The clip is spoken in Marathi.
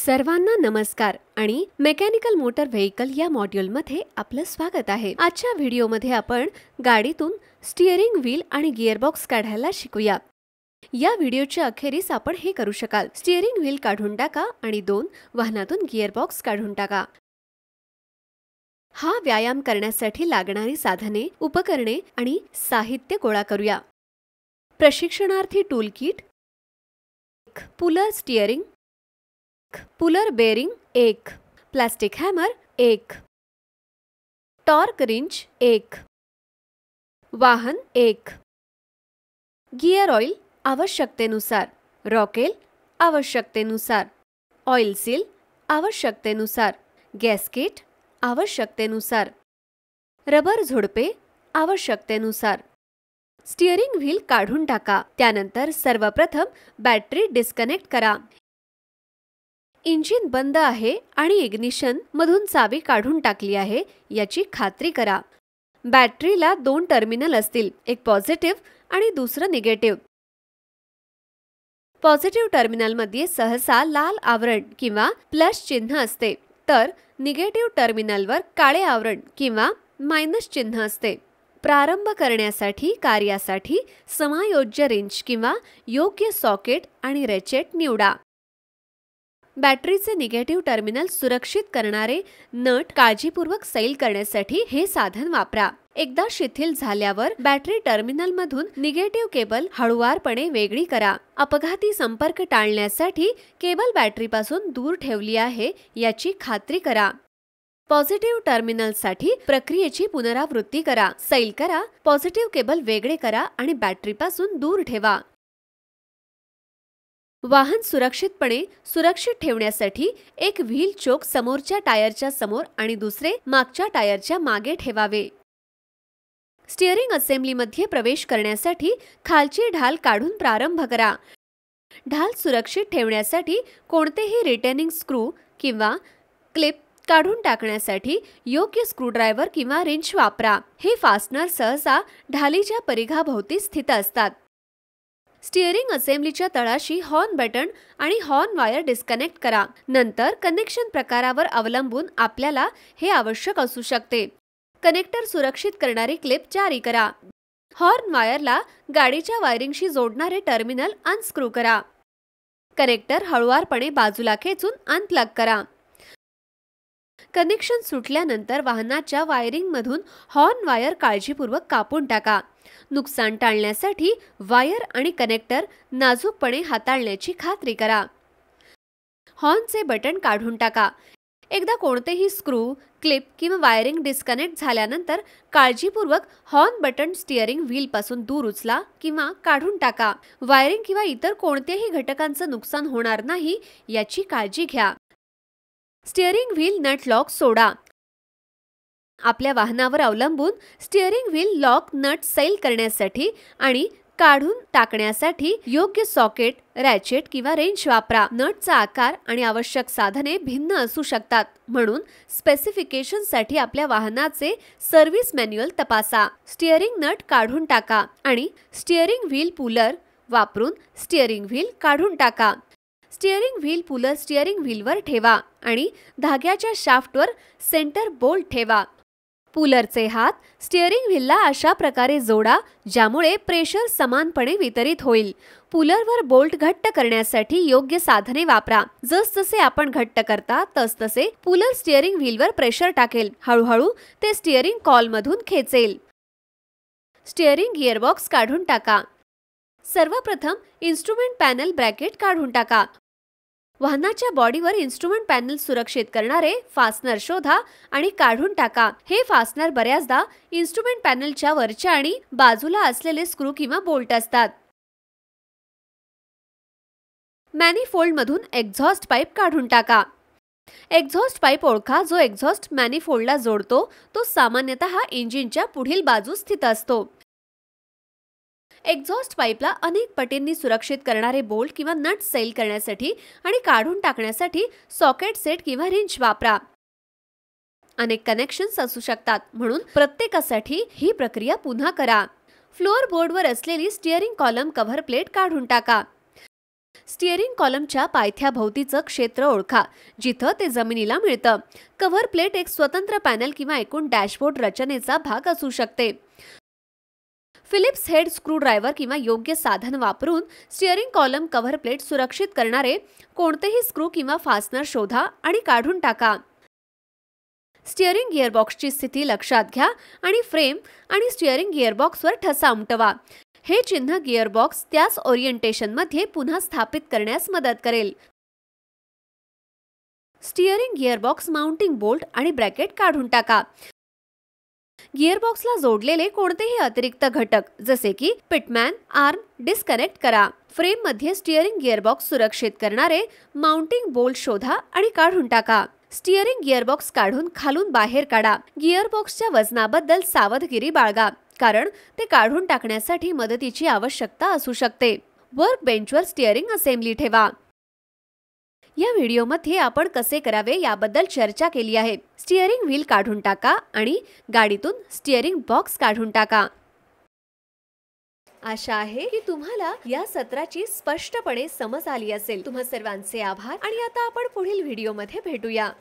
सर्वांना नमस्कार आणि मेकॅनिकल मोटर व्हेइकल या मॉड्यूलमध्ये आपलं स्वागत आहे। आजच्या व्हिडिओमध्ये आपण गाडीतून स्टीअरिंग व्हील आणि गिअरबॉक्स काढायला शिकूया। या व्हिडिओच्या अखेरीस आपण हे करू शकाल: स्टीअरिंग व्हील काढून टाका आणि 2 वाहनातून गिअरबॉक्स काढून टाका। हा व्यायाम करण्यासाठी लागणारी साधने, उपकरणे आणि साहित्य गोळा करूया। प्रशिक्षणार्थी tool kit, puller steering, puller bearing 1, plastic hammer 1, torque wrench 1, वाहन 1, गिअर ऑइल आवश्यकतेनुसार, रॉकेल आवश्यकतेनुसार, ऑइल सील आवश्यकतेनुसार, गॅस्केट आवश्यकतेनुसार, रबर झुडपे आवश्यकतेनुसार। स्टीअरिंग व्हील काढून टाका। त्यानंतर सर्वप्रथम बॅटरी डिस्कनेक्ट करा। इंजिन बंद आहे आणि इग्निशन मधून चावी काढून टाकली आहे याची खात्री करा। बॅटरीला 2 टर्मिनल असतील, एक पॉझिटिव्ह आणि दुसरं निगेटिव्ह। पॉझिटिव्ह टर्मिनलमध्ये सहसा लाल आवरण किंवा प्लस चिन्ह असते, तर निगेटिव्ह टर्मिनलवर काळे आवरण किंवा मायनस चिन्ह असते। प्रारंभ करण्यासाठी कार्यासाठी समायोज्य रेंज किंवा योग्य सॉकेट आणि रेचेट निवडा। बॅटरीचे निगेटिव्ह टर्मिनल सुरक्षित करणारे नट काळजीपूर्वक सैल करण्यासाठी हे साधन वापरा। एकदा शिथिल झाल्यावर बॅटरी टर्मिनलमधून निगेटिव्ह केबल हळूवारपणे वेगळी करा। अपघाती संपर्क टाळण्यासाठी केबल बॅटरीपासून दूर ठेवली आहे याची खात्री करा। पॉझिटिव्ह टर्मिनलसाठी प्रक्रियेची पुनरावृत्ती करा। सैल करा, पॉझिटिव्ह केबल वेगळे करा आणि बॅटरीपासून दूर ठेवा। वाहन सुरक्षित ठेवण्यासाठी एक व्हील चोक समोरच्या टायरच्या समोर आणि दुसरे मागच्या टायरच्या मागे ठेवावे। स्टीअरिंग असेंब्लीमध्ये प्रवेश करण्यासाठी खालची ढाल काढून प्रारंभ करा। ढाल सुरक्षित ठेवण्यासाठी कोणतेही रिटेनिंग स्क्रू किंवा क्लिप काढून टाकण्यासाठी योग्य स्क्रूड्रायव्हर किंवा रिंच वापरा। हे फास्टनर सहसा ढालीच्या परिघाभोवती स्थित असतात। स्टीअरिंग असेंब्लीच्या तळाशी हॉर्न बटन आणि हॉर्न वायर डिस्कनेक्ट करा। नंतर कनेक्शन प्रकारावर अवलंबून आपल्याला हे आवश्यक असू शकते। कनेक्टर सुरक्षित करणारी क्लिप जारी करा। हॉर्न वायरला गाडीच्या वायरिंगशी जोडणारे टर्मिनल अनस्क्रू करा। कनेक्टर हळूवारपणे बाजूला खेचून अनप्लग करा। कनेक्शन सुटल्यानंतर वाहनाच्या वायरिंगमधून हॉर्न वायर काळजीपूर्वक कापून टाका। नुकसान टाळण्यासाठी वायर आणि कनेक्टर नाजूकपणे हाताळण्याची खात्री करा। हॉर्नचे बटन काढून टाका। एकदा कोणतेही स्क्रू, क्लिप किंवा वायरिंग डिस्कनेक्ट झाल्यानंतर काळजीपूर्वक हॉर्न बटन स्टीअरिंग व्हील पासून दूर उचला किंवा काढून टाका। वायरिंग किंवा इतर कोणत्याही घटकांचं नुकसान होणार नाही याची काळजी घ्या। स्टीअरिंग व्हील नट लॉक सोडा। आपल्या वाहनावर अवलंबून स्टीअरिंग व्हील लॉक नट सैल करण्यासाठी आणि काढून टाकण्यासाठी योग्य सॉकेट, रॅचेट किंवा रेंच वापरा। नटचा आकार आणि आवश्यक साधने भिन्न असू शकतात, म्हणून स्पेसिफिकेशनसाठी आपल्या वाहनाचे सर्व्हिस मॅन्युअल तपासा। स्टीअरिंग नट काढून टाका आणि स्टीअरिंग व्हील पुलर वापरून स्टीअरिंग व्हील काढून टाका। स्टीअरिंग व्हील पुलर स्टीअरिंग व्हीलवर ठेवा आणि धाग्याच्या शाफ्टवर सेंटर बोल्ट ठेवा। पुलरचे हात स्टीअरिंग व्हीलला अशा प्रकारे जोडा ज्यामुळे प्रेशर समानपणे वितरित होईल। पुलरवर बोल्ट घट्ट करण्यासाठी योग्य साधने वापरा। जसजसे आपण घट्ट करता तसतसे पुलर स्टीअरिंग व्हीलवर प्रेशर टाकेल। हळूहळू ते स्टीअरिंग कॉलमधून खेचेल। स्टीअरिंग गिअरबॉक्स काढून टाका। सर्वप्रथम इन्स्ट्रुमेंट पॅनल ब्रॅकेट काढून टाका। वाहनाच्या बॉडीवर इन्स्ट्रुमेंट पॅनल सुरक्षित करणारे फास्टनर शोधा आणि काढून टाका। हे फास्टनर बऱ्याचदा इन्स्ट्रुमेंट पॅनलच्या वरच्या आणि बाजूला असलेले स्क्रू किंवा बोल्ट असतात। मॅनिफोल्डमधून एक्झॉस्ट पाईप काढून टाका। एक्झॉस्ट पाईप ओळखा जो एक्झॉस्ट मॅनिफोल्डला जोडतो। तो सामान्यतः इंजिनच्या पुढील बाजूस स्थित असतो। एक्झॉस्ट पाईपला अनेक पटींनी सुरक्षित करणारे बोल्ट किंवा नट सैल करण्यासाठी आणि काढून टाकण्यासाठी सॉकेट सेट किंवा रिंच वापरा। अनेक कनेक्शन्स असू शकतात, म्हणून प्रत्येकासाठी ही प्रक्रिया पुन्हा करा। फ्लोअर बोर्डवर असलेली स्टीअरिंग कॉलम कव्हर प्लेट काढून टाका। स्टिअरिंग कॉलमच्या पायथ्याभोवतीचं क्षेत्र ओळखा, जिथं ते जमिनीला मिळतं. कव्हर प्लेट एक स्वतंत्र पॅनल किंवा एकूण डॅशबोर्ड रचनेचा भाग असू शकते. फिलिप्स हेड स्क्रूड्रायव्हर किंवा योग्य साधन वापरून स्टिअरिंग कॉलम कव्हर प्लेट सुरक्षित करणारे कोणतेही स्क्रू किंवा फास्टनर शोधा आणि काढून टाका. स्टिअरिंग गिअरबॉक्सची स्थिती लक्षात घ्या आणि फ्रेम आणि स्टिअरिंग गिअरबॉक्सवर ठसा उमटवा. हे चिन्ह गिअरबॉक्स त्याच ओरिएंटेशनमध्ये पुन्हा स्थापित करण्यास मदत करेल. स्टिअरिंग गिअरबॉक्स माउंटिंग बोल्ट आणि ब्रॅकेट काढून टाका. गिअरबॉक्सला जोडलेले कोणतेही अतिरिक्त घटक जसे की पिटमॅन आर्म डिस्कनेक्ट करा. फ्रेममध्ये स्टिअरिंग गिअरबॉक्स सुरक्षित करणारे माउंटिंग बोल्ट शोधा आणि काढून टाका. स्टिअरिंग गिअरबॉक्स काढून खालून बाहेर काढा. गिअरबॉक्सच्या वजनाबद्दल सावधगिरी बाळगा, कारण ते काढून टाकण्यासाठी मदतीची आवश्यकता असू शकते. वर्क बेंचवर स्टिअरिंग असेंब्ली ठेवा. या व्हिडिओमध्ये आपण कसे करावे याबद्दल चर्चा केली आहे. स्टिअरिंग व्हील काढून टाका आणि गाडीतून स्टिअरिंग बॉक्स काढून टाका. आशा आहे की तुम्हाला या सत्राची स्पष्टपणे समज आली असेल. तुम्हा सर्वांचे आभार आणि आता आपण पुढील व्हिडिओमध्ये भेटूया.